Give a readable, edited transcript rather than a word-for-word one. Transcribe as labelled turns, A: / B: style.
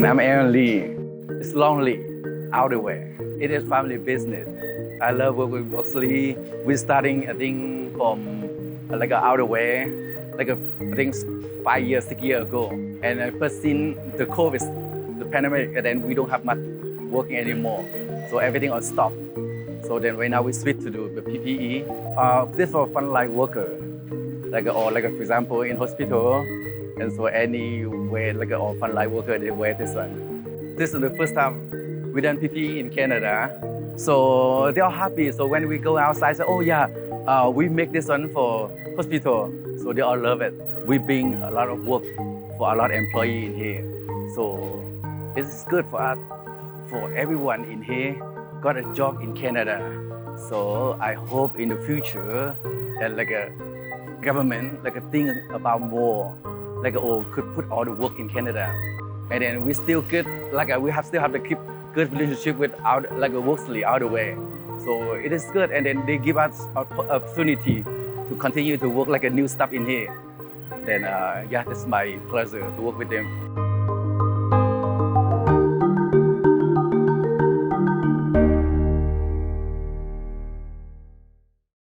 A: I'm Aaron Lee. It's lonely, outerwear. It is family business. I love working with Wuxly. We're starting, I think, from like an outerwear, I think 5 years, 6 years ago. And first since the COVID, the pandemic, and then we don't have much working anymore. So everything on stop. So then right now we switch to do the PPE. This for frontline worker, for example in hospital, and so anywhere or frontline worker they wear this one. This is the first time we done PPE in Canada, so they are happy. So when we go outside, say, oh yeah, we make this one for hospital, so they all love it. We bring a lot of work for a lot of employees in here, so it's good for us, for everyone in here got a job in Canada. So I hope in the future that government think about more, could put all the work in Canada, and then we still good, we still have to keep good relationship with Wuxly outerwear. So it is good, and then they give us opportunity to continue to work new stuff in here. Then yeah, it's my pleasure to work with them.